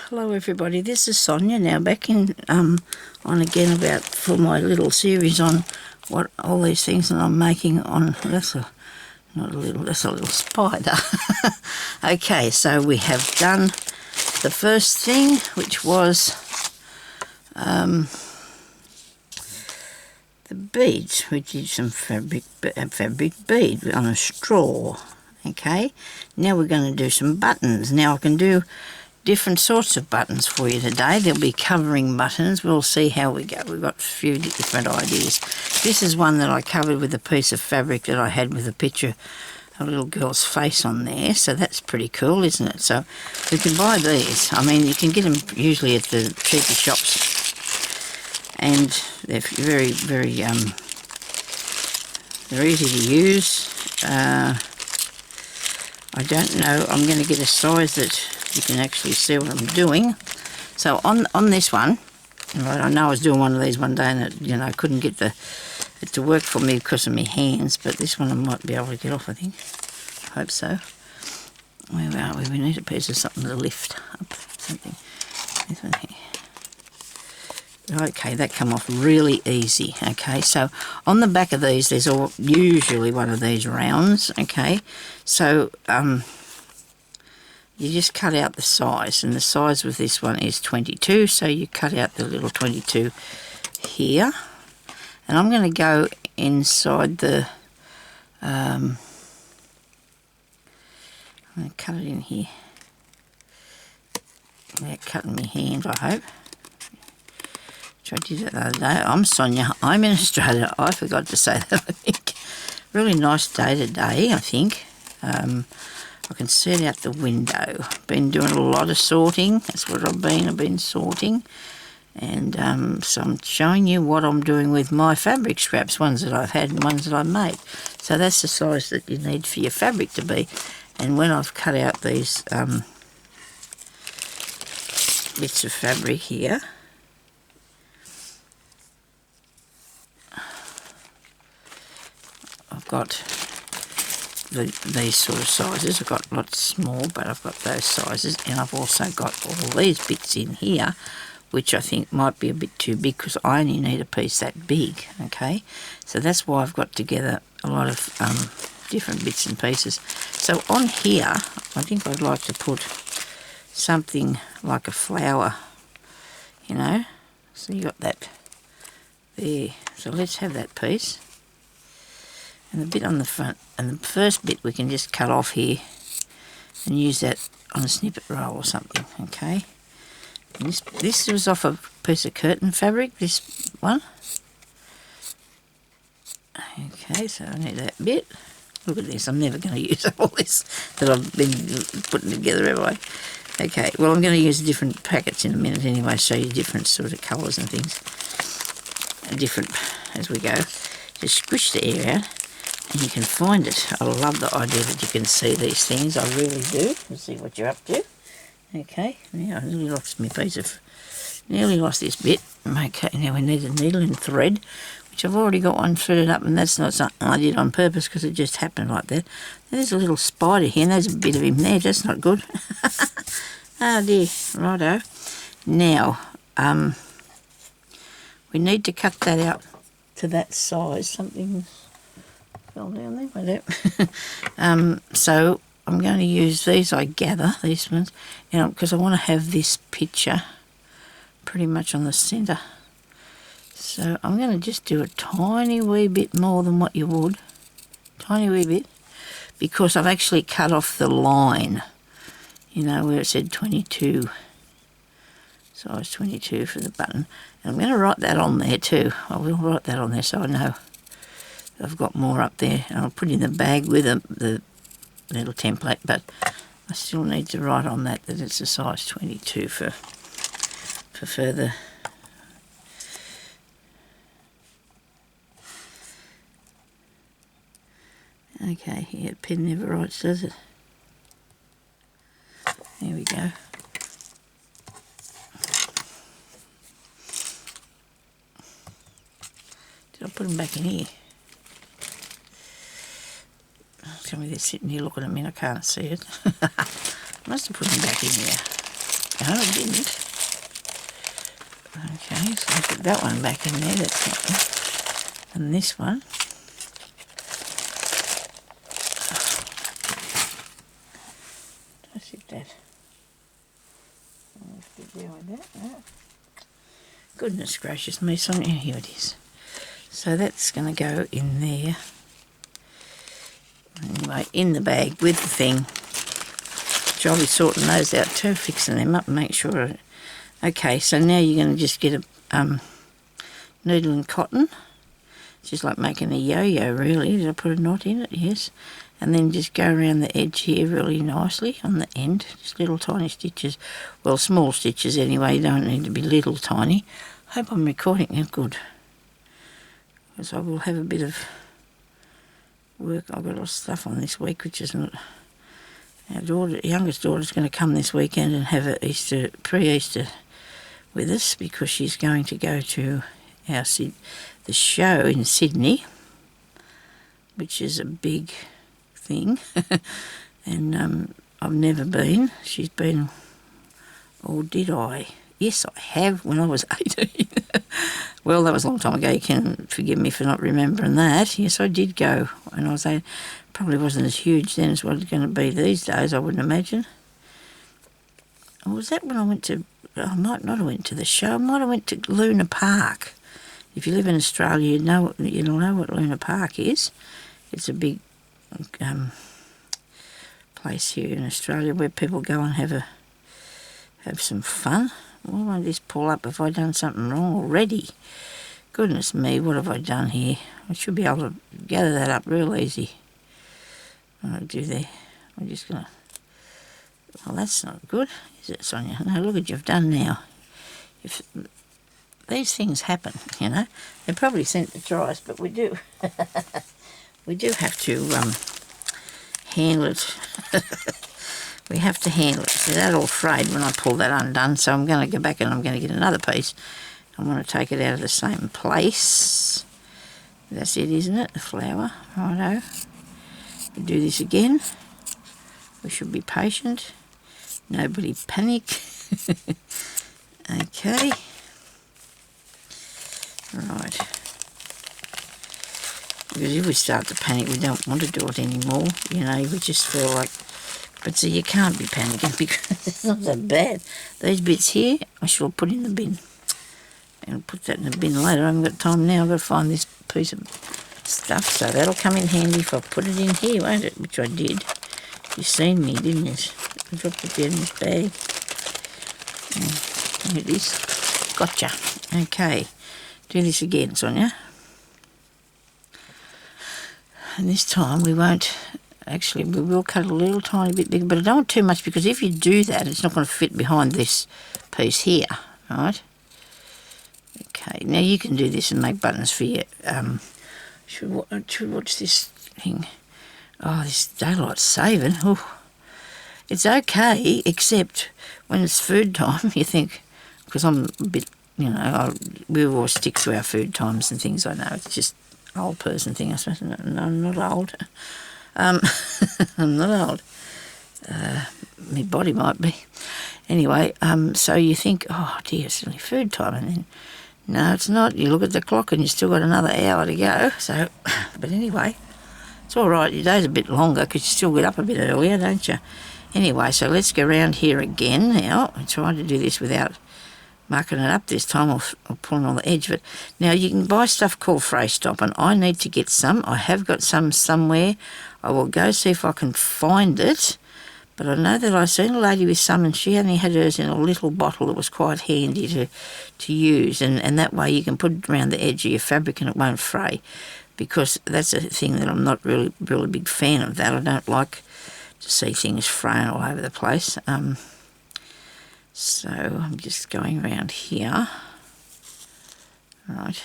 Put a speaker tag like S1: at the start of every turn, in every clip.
S1: Hello everybody, this is Sonya now, back in on again about for my little series on what all these things that I'm making on. That's a little spider. Okay, so we have done the first thing, which was the beads. We did some fabric bead on a straw. Okay, now we're going to do some buttons. Now I can do different sorts of buttons for you today. There'll be covering buttons. We'll see how we go. We've got a few different ideas. This is one that I covered with a piece of fabric that I had with a picture of a little girl's face on there. So that's pretty cool, isn't it? So you can buy these. I mean, you can get them usually at the cheaper shops. And they're very, very, they're easy to use. I don't know. I'm going to get a size that you can actually see what I'm doing. So on this one, right, I know I was doing one of these one day and I couldn't get it to work for me because of my hands, but this one I might be able to get off, I think. I hope so. Where are we? We need a piece of something to lift up, something. This one here. Okay, that come off really easy. Okay, so on the back of these, there's usually one of these rounds. Okay, so you just cut out the size, and the size with this one is 22, so you cut out the little 22 here, and I'm going to go inside the I'm going to cut it in here without cutting my hand, I hope. I did it the other day. I'm Sonya, I'm in Australia. I forgot to say that, I think. Really nice day today, I think. I can see it out the window. Been doing a lot of sorting. That's what I've been sorting. And so I'm showing you what I'm doing with my fabric scraps, ones that I've had and ones that I've made. So that's the size that you need for your fabric to be. And when I've cut out these bits of fabric here, I've got these sort of sizes. I've got lots small, but I've got those sizes, and I've also got all these bits in here, which I think might be a bit too big because I only need a piece that big. Okay, so that's why I've got together a lot of different bits and pieces. So on here, I think I'd like to put something like a flower, so you got that there. So let's have that piece. And the bit on the front, and the first bit we can just cut off here and use that on a snippet roll or something, okay? And this was off a piece of curtain fabric, this one. Okay, so I need that bit. Look at this, I'm never going to use all this that I've been putting together, have I? Okay, well I'm going to use different packets in a minute anyway, show you different sort of colours and things. Different as we go. Just squish the air out. And you can find it. I love the idea that you can see these things. I really do. Let's see what you're up to. Okay, now I nearly lost my piece of... Nearly lost this bit. Okay, now we need a needle and thread, which I've already got one threaded up, and that's not something I did on purpose because it just happened like that. There's a little spider here, and there's a bit of him there. That's not good. Oh dear. Righto. Now, we need to cut that out to that size. Something fell down there, so I'm going to use these, I gather, these ones, because I want to have this picture pretty much on the centre. So I'm going to just do a tiny wee bit more than what you would, tiny wee bit, because I've actually cut off the line, where it said 22, size 22 for the button. And I'm going to write that on there too. I will write that on there so I know I've got more up there, and I'll put in the bag with the little template, but I still need to write on that it's a size 22 for further. Okay, yeah, the pen never writes, does it? There we go. Did I put them back in here? Tell me they're sitting here looking at me and I can't see it. I must have put them back in here. it didn't. Okay, so I put that one back in there, that's not one. And this one. I think that. Goodness gracious me, Sonia, here it is. So that's going to go in there. Anyway, in the bag with the thing. So I'll be sorting those out too, fixing them up and make sure. Okay, so now you're going to just get a needle and cotton. It's just like making a yo-yo really. Did I put a knot in it? Yes. And then just go around the edge here really nicely on the end. Just little tiny stitches. Well, small stitches anyway. You don't need to be little tiny. Hope I'm recording it good. Because I will have a bit of work. I've got a lot of stuff on this week, which is not. Our youngest daughter's going to come this weekend and have a pre-Easter with us because she's going to go to the show in Sydney, which is a big thing. And I've never been. She's been, or did I? Yes, I have, when I was 18. Well, that was a long time ago. You can forgive me for not remembering that. Yes, I did go when I was 18. Probably wasn't as huge then as what it's going to be these days, I wouldn't imagine. Or was that when I went to... I might not have went to the show. I might have went to Luna Park. If you live in Australia, you'll know what Luna Park is. It's a big place here in Australia where people go and have some fun. Why won't this pull up? Have I done something wrong already? Goodness me, what have I done here? I should be able to gather that up real easy. What do I do there? I'm just going to... Well, that's not good, is it, Sonia? No, look what you've done now. If these things happen, you know. They're probably sent to try us, but we do. We do have to handle it. We have to handle it. See, that all frayed when I pull that undone, so I'm going to go back and I'm going to get another piece. I want to take it out of the same place. That's it, isn't it? The flower. Righto. We do this again. We should be patient. Nobody panic. Okay. Right. Because if we start to panic, we don't want to do it anymore. You know, we just feel like... But see, you can't be panicking because it's not that bad. These bits here, I shall put in the bin. I'll put that in the bin later. I haven't got time now. I've got to find this piece of stuff. So that'll come in handy if I put it in here, won't it? Which I did. You've seen me, didn't you? I dropped it down in this bag. Look at this. Gotcha. Okay. Do this again, Sonia. And this time we won't... Actually, we will cut a little tiny bit bigger, but I don't want too much because if you do that, it's not going to fit behind this piece here, right? Okay, now you can do this and make buttons for your... should watch this thing. Oh, this daylight saving. Oh, it's okay, except when it's food time, you think, because I'm a bit, you know, we always stick to our food times and things. I know it's just old person thing. I suppose. No, I'm not old. I'm not old. My body might be. Anyway, so you think, oh dear, it's only food time, and then no, it's not. You look at the clock and you've still got another hour to go. So, but anyway, it's all right. Your day's a bit longer because you still get up a bit earlier, don't you? Anyway, so let's go around here again now. I'm trying to do this without marking it up this time or pulling on the edge of it. Now, you can buy stuff called fray stop, and I need to get some. I have got some somewhere. I will go see if I can find it. But I know that I seen a lady with some, and she only had hers in a little bottle that was quite handy to use. And that way you can put it around the edge of your fabric and it won't fray. Because that's a thing that I'm not really a big fan of that. I don't like to see things fraying all over the place. So I'm just going around here. Right.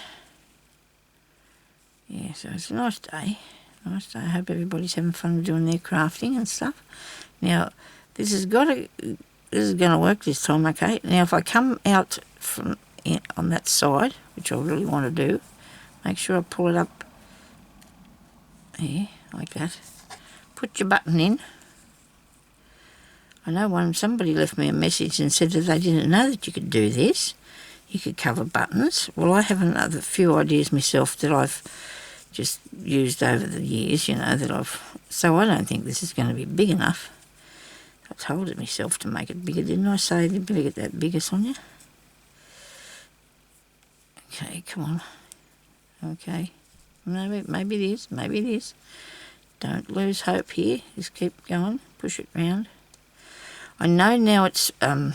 S1: Yeah, so it's a nice day. Nice day. I hope everybody's having fun doing their crafting and stuff. Now, this is going to work this time, okay? Now, if I come out from on that side, which I really want to do, make sure I pull it up here, like that. Put your button in. I know somebody left me a message and said that they didn't know that you could do this. You could cover buttons. Well, I have another few ideas myself that I've just used over the years, so I don't think this is going to be big enough. I told it myself to make it bigger, didn't I? Say to get that bigger, Sonya? Okay, come on. Okay. Maybe it is. Maybe it is. Don't lose hope here. Just keep going. Push it round. I know now it's not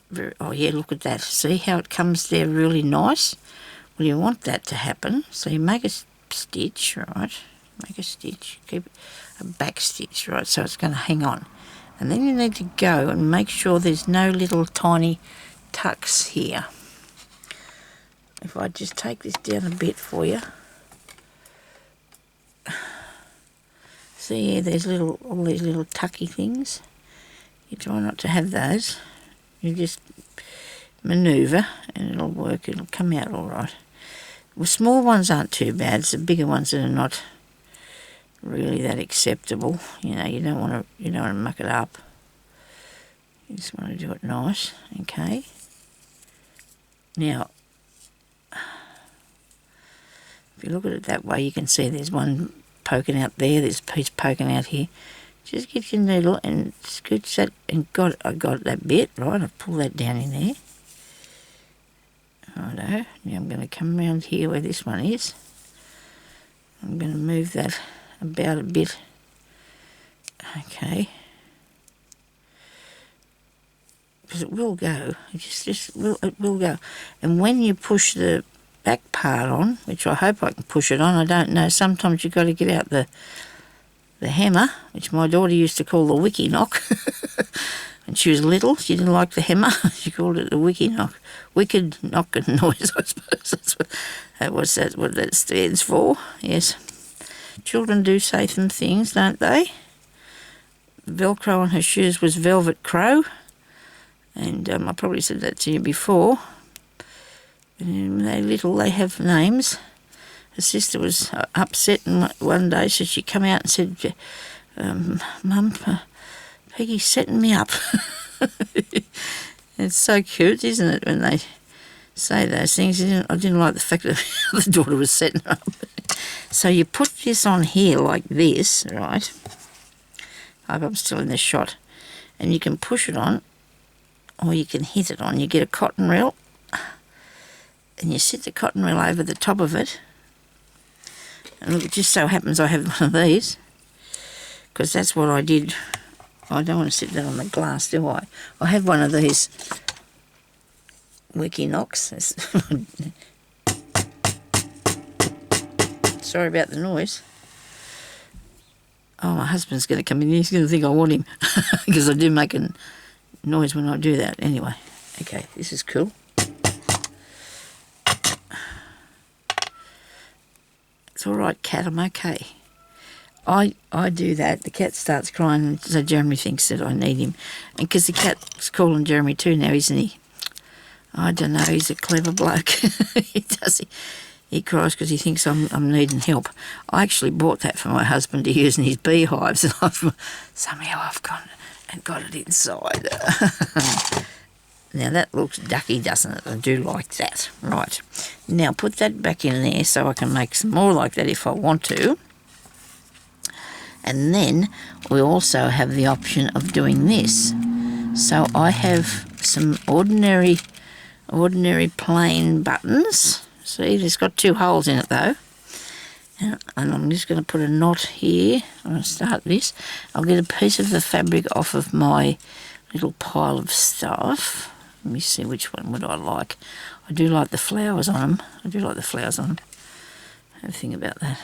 S1: very... Oh, yeah, look at that. See how it comes there really nice? Well, you want that to happen. So you make a stitch, right? Make a stitch. Keep a back stitch, right? So it's going to hang on. And then you need to go and make sure there's no little tiny tucks here. If I just take this down a bit for you. See, there's all these little tucky things. You try not to have those. You just manoeuvre and it'll work. It'll come out all right. Well, small ones aren't too bad. It's the bigger ones that are not really that acceptable. You don't want to muck it up. You just want to do it nice. Okay. Now, if you look at it that way, you can see there's one poking out there. There's a piece poking out here. Just get your needle and scooch that, and I got that bit, right? I've pulled that down in there. Righto. Now I'm going to come around here where this one is. I'm going to move that about a bit. Okay. Because it will go. It will go. And when you push the back part on, which I hope I can push it on, I don't know, sometimes you've got to get out the hammer, which my daughter used to call the wicky knock. When she was little, she didn't like the hammer. She called it the wicky knock. Wicked knocking noise, I suppose. That's what that stands for. Yes. Children do say some things, don't they? Velcro on her shoes was velvet crow. And I probably said that to you before. And they have names. Her sister was upset one day, so she come out and said, Mum, Peggy's setting me up. It's so cute, isn't it, when they say those things. I didn't like the fact that the daughter was setting her up. So you put this on here like this, right? I hope I'm still in this shot. And you can push it on, or you can hit it on. You get a cotton reel, and you sit the cotton reel over the top of it. And look, it just so happens I have one of these, because that's what I did. I don't want to sit that on the glass, do I? I have one of these wicky knocks. Sorry about the noise. Oh, my husband's going to come in. He's going to think I want him, because I do make a noise when I do that. Anyway, okay, this is cool. It's all right, cat, I'm okay. I do that. The cat starts crying, and so Jeremy thinks that I need him. And because the cat's calling Jeremy too now, isn't he? I don't know, he's a clever bloke. He cries because he thinks I'm needing help. I actually bought that for my husband to use in his beehives, and somehow I've gone and got it inside. Now that looks ducky, doesn't it? I do like that. Right. Now put that back in there so I can make some more like that if I want to. And then we also have the option of doing this. So I have some ordinary plain buttons. See, there's got 2 holes in it though. And I'm just going to put a knot here. I'm going to start this. I'll get a piece of the fabric off of my little pile of stuff. Let me see, which one would I like. I do like the flowers on them. Have a think about that.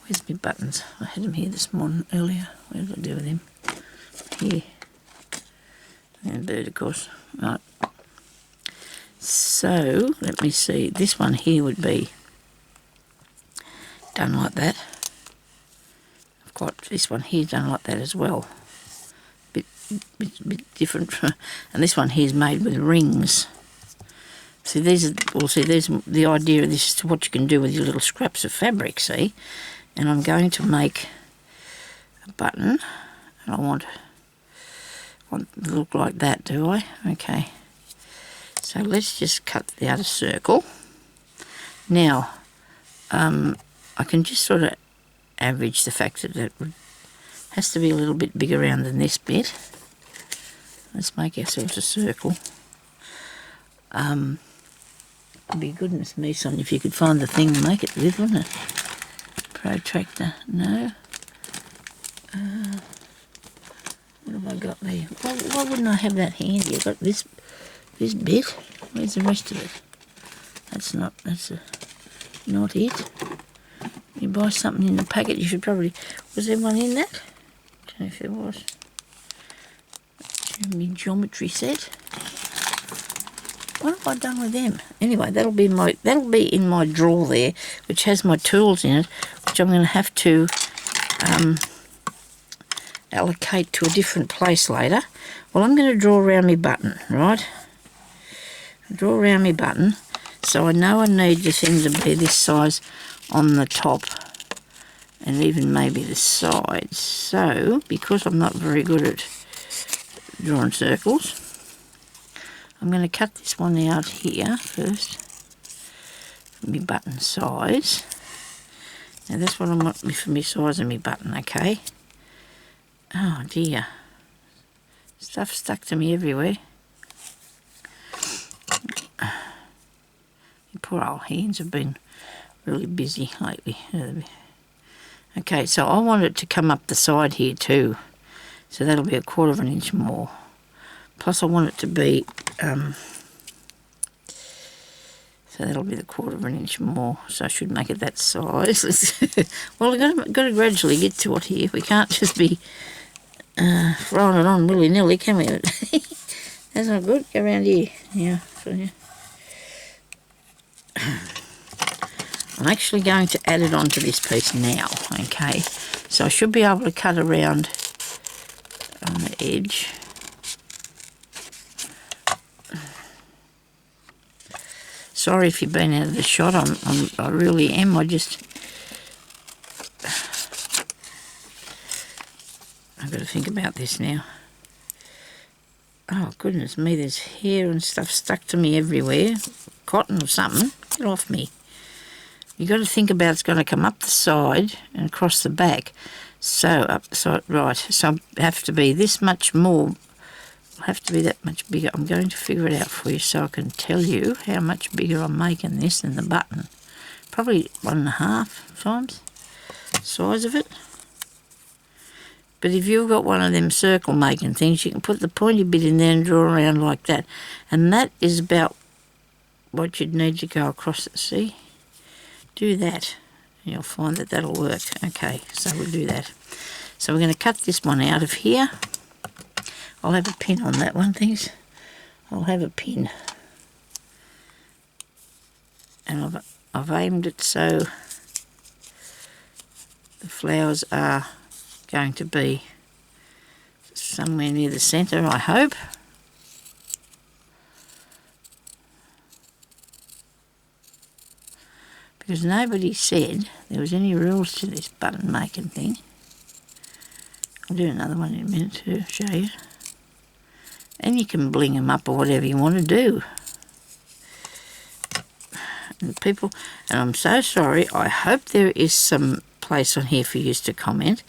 S1: Where's my buttons? I had them here this morning earlier. What did I do with them? Here. And bird, of course. Right. So, let me see. This one here would be done like that. I've got this one here done like that as well. Bit different. And this one here is made with rings. See, there's the idea of this is what you can do with your little scraps of fabric, see? And I'm going to make a button, And I want to look like that, do I? Okay. So let's just cut the outer circle. Now, I can just sort of average the fact that it has to be a little bit bigger around than this bit. Let's make ourselves a circle. It'd be goodness me, Sonya, if you could find the thing to make it with, wouldn't it? Protractor, no. What have I got there? Why wouldn't I have that handy? I've got this bit. Where's the rest of it? That's not it. You buy something in the packet, you should probably... Was there one in that? I don't know if there was. My geometry set. What have I done with them? Anyway, that'll be in my drawer there, which has my tools in it, which I'm going to have to allocate to a different place later. Well, I'm going to draw around my button, right? Draw around my button, so I know I need the thing to be this size on the top and even maybe the sides. So, because I'm not very good at drawing circles, I'm going to cut this one out here first, for my button size. Now that's what I want for my size of my button, okay? Oh dear, stuff stuck to me everywhere. Your poor old hands have been really busy lately. Okay, so I want it to come up the side here too. So that'll be 1/4 of an inch more. Plus I want it to be, so that'll be 1/4 of an inch more. So I should make it that size. Well, we've got to gradually get to it here. We can't just be throwing it on willy-nilly, can we? That's not good. Go around here. Yeah, so yeah. I'm actually going to add it onto this piece now, okay? So I should be able to cut around on the edge. Sorry if you've been out of the shot. I really am. I've got to think about this now. Oh, goodness me, there's hair and stuff stuck to me everywhere. Cotton or something. Get off me. You've got to think about it's going to come up the side and across the back. So, up the side, right. So I have to be this much more. I'll have to be that much bigger. I'm going to figure it out for you so I can tell you how much bigger I'm making this than the button. Probably 1.5 times the size of it. But if you've got one of them circle making things, you can put the pointy bit in there and draw around like that. And that is about what you'd need to go across it, see? Do that and you'll find that that'll work. Okay, so we'll do that. So we're going to cut this one out of here. I'll have a pin on that one, thanks. I'll have a pin. And I've aimed it so the flowers are going to be somewhere near the centre, I hope. Because nobody said there was any rules to this button making thing. I'll do another one in a minute to show you. And you can bling them up or whatever you want to do. And people, and I'm so sorry, I hope there is some place on here for you to comment.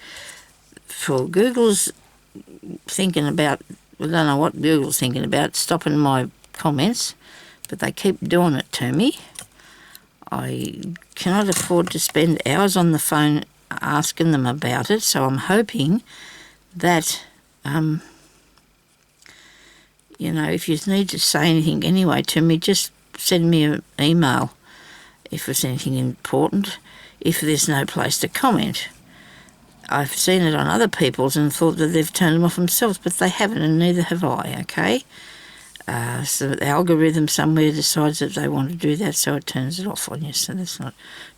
S1: For Google's thinking about, I don't know what Google's thinking about, stopping my comments, but they keep doing it to me. I cannot afford to spend hours on the phone asking them about it, so I'm hoping that, you know, if you need to say anything anyway to me, just send me an email if it's anything important, if there's no place to comment. I've seen it on other people's and thought that they've turned them off themselves, but they haven't, and neither have I, okay? So the algorithm somewhere decides that they want to do that, so it turns it off on you. So that's not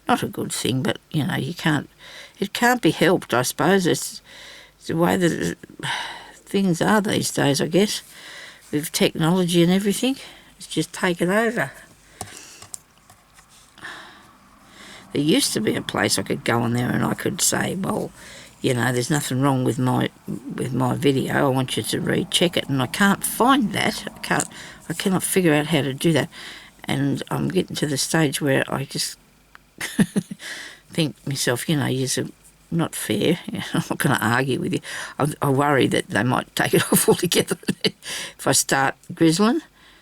S1: a good thing, but, you know, it can't be helped, I suppose. It's the way that things are these days, I guess, with technology and everything. It's just taken over. There used to be a place I could go on there and I could say, well, you know, there's nothing wrong with my video. I want you to recheck it, and I can't find that. I cannot figure out how to do that, and I'm getting to the stage where I just think myself, you know, you're not fair. I'm not going to argue with you. I worry that they might take it off altogether if I start grizzling.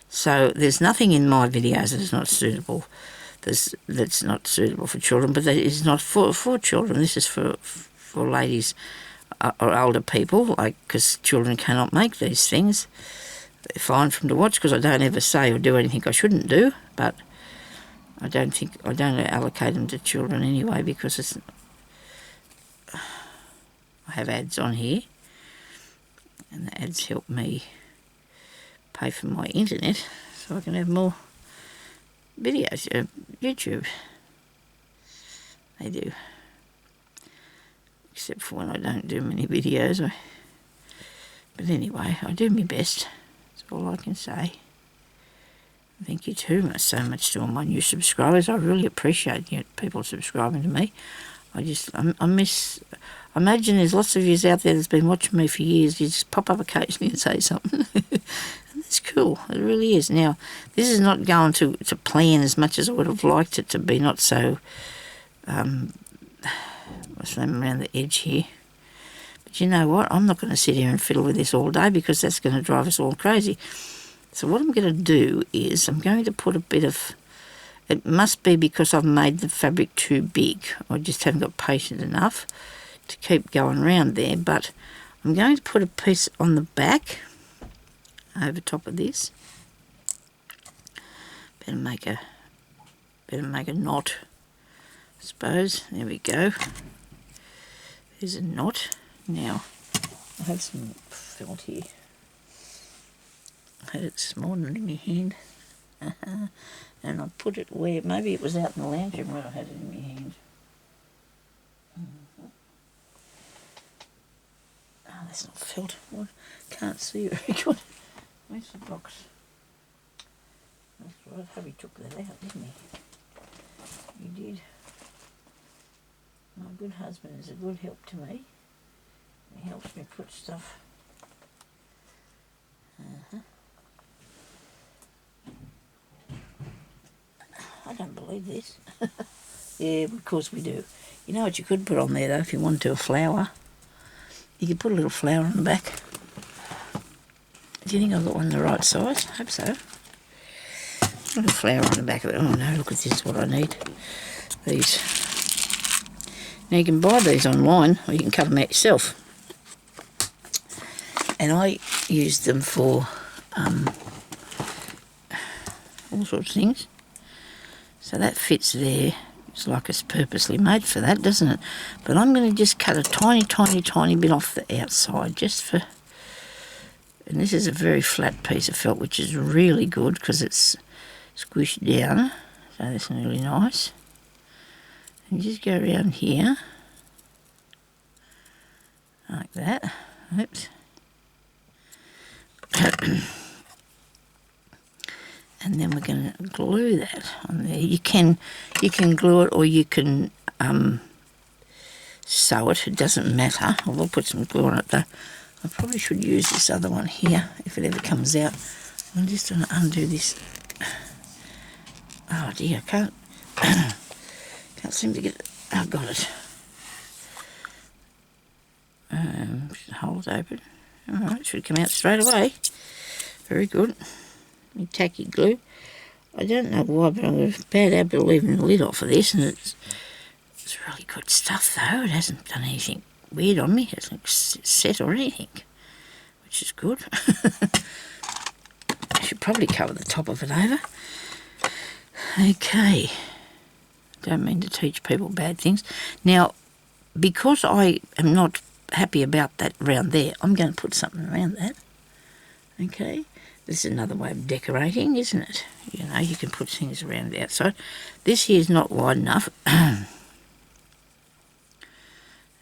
S1: So there's nothing in my videos that is not suitable. That's not suitable for children, but that is not for children. This is for ladies or older people, like, because children cannot make these things. They're fine for them to watch, because I don't ever say or do anything I shouldn't do, but I don't allocate them to children anyway, because I have ads on here, and the ads help me pay for my internet so I can have more videos. YouTube, they do, except for when I don't do many videos. But anyway, I do my best. That's all I can say. Thank you too so much to all my new subscribers. I really appreciate people subscribing to me. I imagine there's lots of you out there that's been watching me for years. You just pop up occasionally and say something. And that's cool. It really is. Now, this is not going to plan as much as I would have liked it to be. Not so, what's the name around the edge here. But you know what? I'm not going to sit here and fiddle with this all day, because that's going to drive us all crazy. So what I'm going to do is I'm going to put a bit of... It must be because I've made the fabric too big. I just haven't got patience enough to keep going around there. But I'm going to put a piece on the back over top of this. Better make a knot, I suppose. There we go. There's a knot. Now, I have some felt here. I had it this morning in my hand. And I put it where, maybe it was out in the lounge room where I had it in my hand. Oh, that's not felt. I can't see very good. Where's the box? That's right, hubby took that out, didn't he? He did. My good husband is a good help to me. He helps me put stuff. I don't believe this. Yeah, of course we do. You know what you could put on there, though, if you wanted to, a flower? You could put a little flower on the back. Do you think I've got one the right size? I hope so. A little flower on the back of it. Oh no, look at this, what I need. These. Now you can buy these online, or you can cut them out yourself. And I use them for all sorts of things. So that fits there. It's like it's purposely made for that, doesn't it? But I'm going to just cut a tiny, tiny, tiny bit off the outside, just for... And this is a very flat piece of felt, which is really good because it's squished down. So that's really nice. And just go around here, like that. Oops. And then we're going to glue that on there. You can glue it, or you can sew it. It doesn't matter. I will put some glue on it though. I probably should use this other one here if it ever comes out. I'm just going to undo this. Oh dear, I can't seem to get it. Oh, got it. Hold it open. Alright, should come out straight away. Very good. My tacky glue. I don't know why, but I've got a bad habit of leaving the lid off of this, and it's really good stuff though. It hasn't done anything weird on me. It hasn't set or anything, which is good. I should probably cover the top of it over. Okay. Don't mean to teach people bad things. Now, because I am not happy about that round there, I'm going to put something around that. Okay. This is another way of decorating, isn't it? You know, you can put things around the outside. This here is not wide enough. And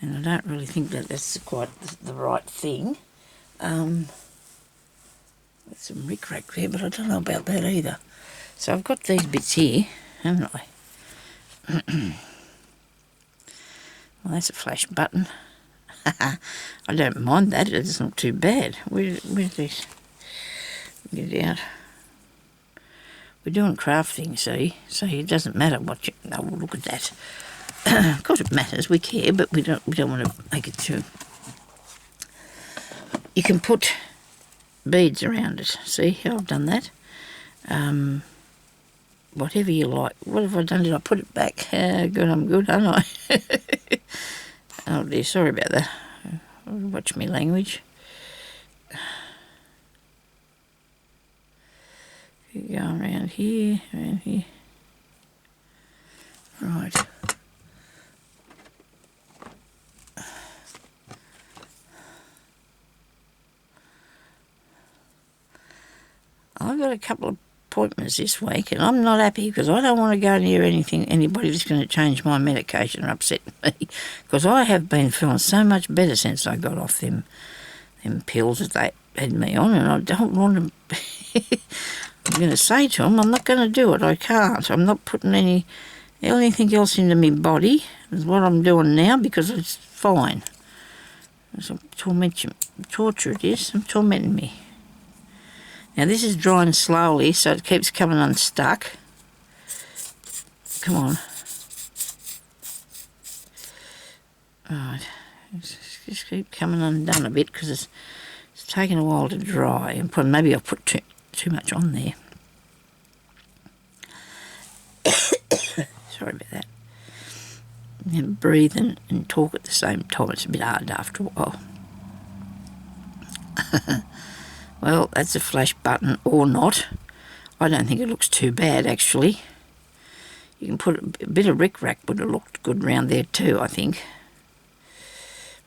S1: I don't really think that that's quite the right thing. There's some rick-rack there, but I don't know about that either. So I've got these bits here, haven't I? Well, that's a flash button. I don't mind that. It's not too bad. Where's this? Get it out. We're doing crafting, see? So it doesn't matter what you... Oh, look at that. Of course it matters. We care, but we don't want to make it too... You can put beads around it. See how I've done that? Whatever you like. What have I done? Did I put it back? Good, I'm good, aren't I? Oh dear, sorry about that. Watch me language. You go around here, Right. I've got a couple of appointments this week, and I'm not happy because I don't want to go near anybody that's going to change my medication or upset me, because I have been feeling so much better since I got off them pills that they had me on, and I don't want to... I'm going to say to them, I'm not going to do it. I can't. I'm not putting anything else into my body. Is what I'm doing now, because it's fine. It's a torture it is. I'm tormenting me. Now this is drying slowly, so it keeps coming unstuck. Come on. Right. Just keep coming undone a bit because it's taking a while to dry. And maybe I've put too much on there. Sorry about that. And breathe and talk at the same time. It's a bit hard after a while. Well, that's a flash button or not. I don't think it looks too bad, actually. You can put a bit of rickrack would have looked good round there too, I think.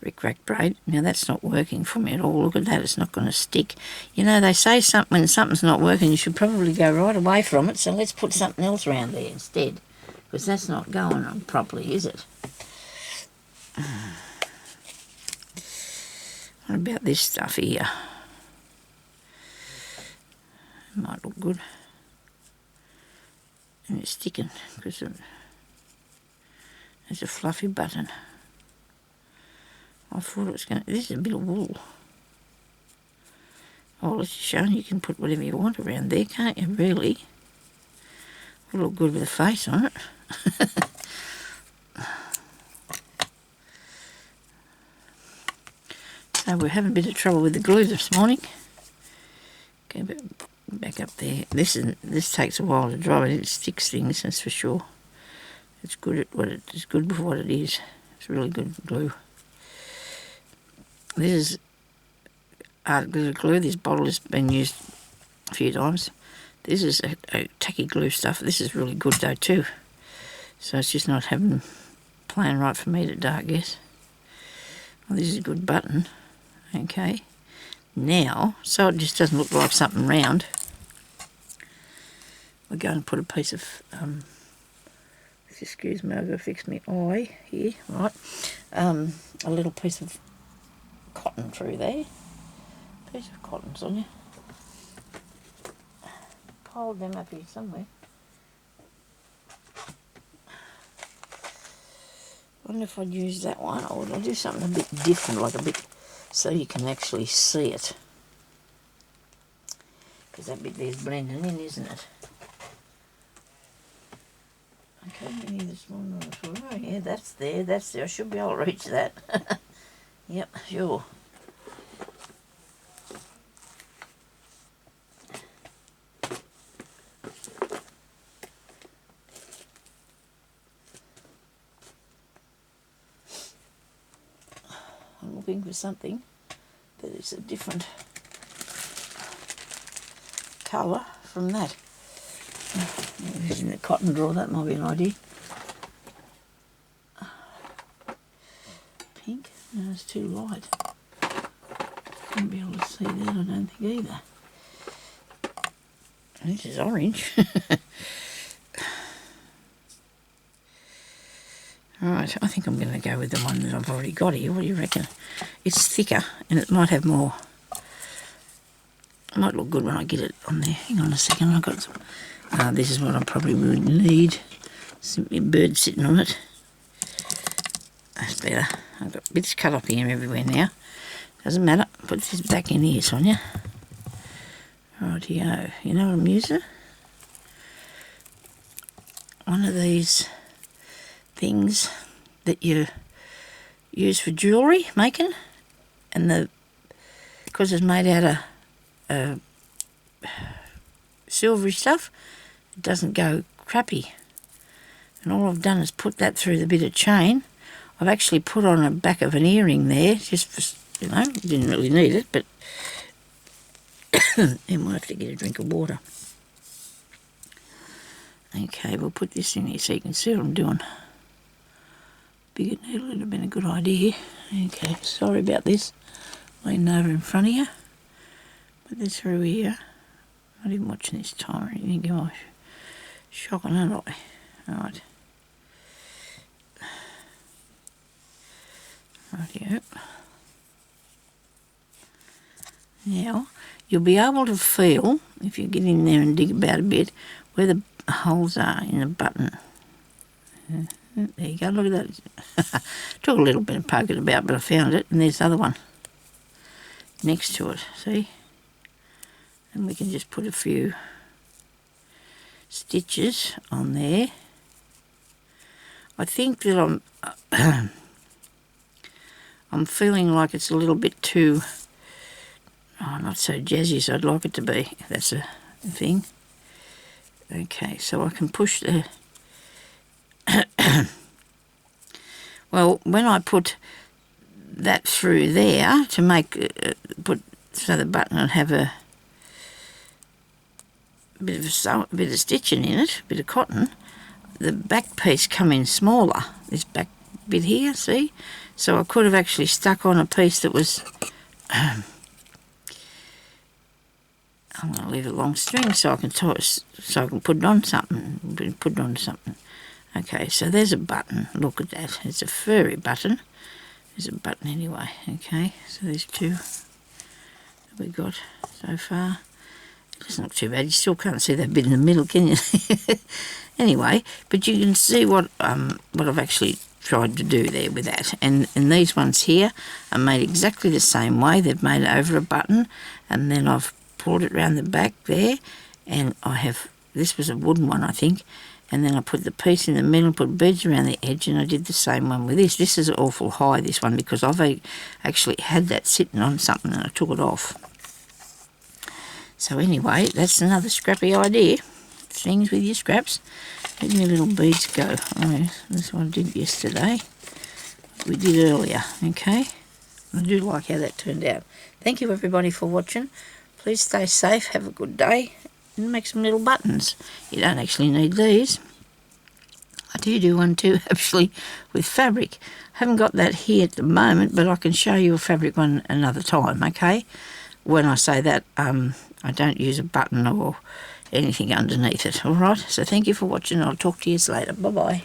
S1: Rickrack braid. Now that's not working for me at all. Look at that, it's not going to stick. You know, they say when something's not working, you should probably go right away from it, so let's put something else around there instead, because that's not going on properly, is it? What about this stuff here? Might look good. And it's sticking because there's a fluffy button. I thought it was going to... This is a bit of wool. Oh, it's showing you can put whatever you want around there, can't you, really? It'll look good with a face on it. So we're having a bit of trouble with the glue this morning. Okay, but back up there. This takes a while to dry, but it sticks things, that's for sure. It's good at what it's good for what it is. It's really good glue. This is art glitter glue. This bottle has been used a few times. This is a tacky glue stuff. This is really good though too. So it's just not playing right for me today, I guess. Well, this is a good button. Okay. Now, so it just doesn't look like something round, we're going to put a piece of, excuse me, I've got to fix my eye here, right, a little piece of cotton through there, piece of cotton, Sonya. Piled them up here somewhere. I wonder if I'd use that one, or would I do something a bit different, like a bit, so you can actually see it. Because that bit there's blending in, isn't it? Okay, maybe this one. Oh yeah, that's there. I should be able to reach that. Yep, sure. I'm looking for something that is a different colour from that. Using the cotton drawer, that might be an idea. Pink? No, it's too light. Won't be able to see that, I don't think either. This is orange. Alright, I think I'm going to go with the one that I've already got here. What do you reckon? It's thicker and it might have more. It might look good when I get it on there. Hang on a second, I've got some. This is what I probably would need. Simply a bird sitting on it. That's better. I've got bits cut up here everywhere now. Doesn't matter. Put this back in here, Sonya. Rightio. You know what I'm using? One of these things that you use for jewellery making, and because it's made out of silvery stuff, it doesn't go crappy. And all I've done is put that through the bit of chain. I've actually put on the back of an earring there, just for, you know, didn't really need it, but I might have to get a drink of water. Okay, we'll put this in here so you can see what I'm doing. Bigger needle would have been a good idea. Okay, sorry about this. Leaning over in front of you. Put this through here. Not even watching this timer. You think, oh, shocking, aren't I? Alright. Rightio. Now, you'll be able to feel, if you get in there and dig about a bit, where the holes are in the button. There you go, look at that. Took a little bit of poking about, but I found it, and there's the other one next to it, see? And we can just put a few stitches on there. I think that I'm feeling like it's a little bit too, not so jazzy as I'd like it to be, if that's a thing. Okay, so I can push the... Well, when I put that through there to make, so the button would have a bit of stitching in it, a bit of cotton, the back piece come in smaller, this back bit here, see? So I could have actually stuck on a piece that was, I'm going to leave a long string so I can put it on something, Okay, so there's a button. Look at that. It's a furry button. There's a button anyway. Okay, so there's two that we got so far. It doesn't look too bad. You still can't see that bit in the middle, can you? Anyway, but you can see what I've actually tried to do there with that. And these ones here are made exactly the same way. They've made it over a button, and then I've pulled it around the back there, and this was a wooden one, I think. And then I put the piece in the middle, put beads around the edge, and I did the same one with this. This is awful high, this one, because I've actually had that sitting on something and I took it off. So anyway, that's another scrappy idea. Things with your scraps. Let me little beads go. Oh, that's what I did yesterday. We did earlier, okay? I do like how that turned out. Thank you everybody for watching. Please stay safe, have a good day. And make some little buttons. You don't actually need these. I do one too, actually, with fabric. I haven't got that here at the moment, but I can show you a fabric one another time, okay? When I say that, I don't use a button or anything underneath it, all right? So thank you for watching. I'll talk to you later. Bye-bye.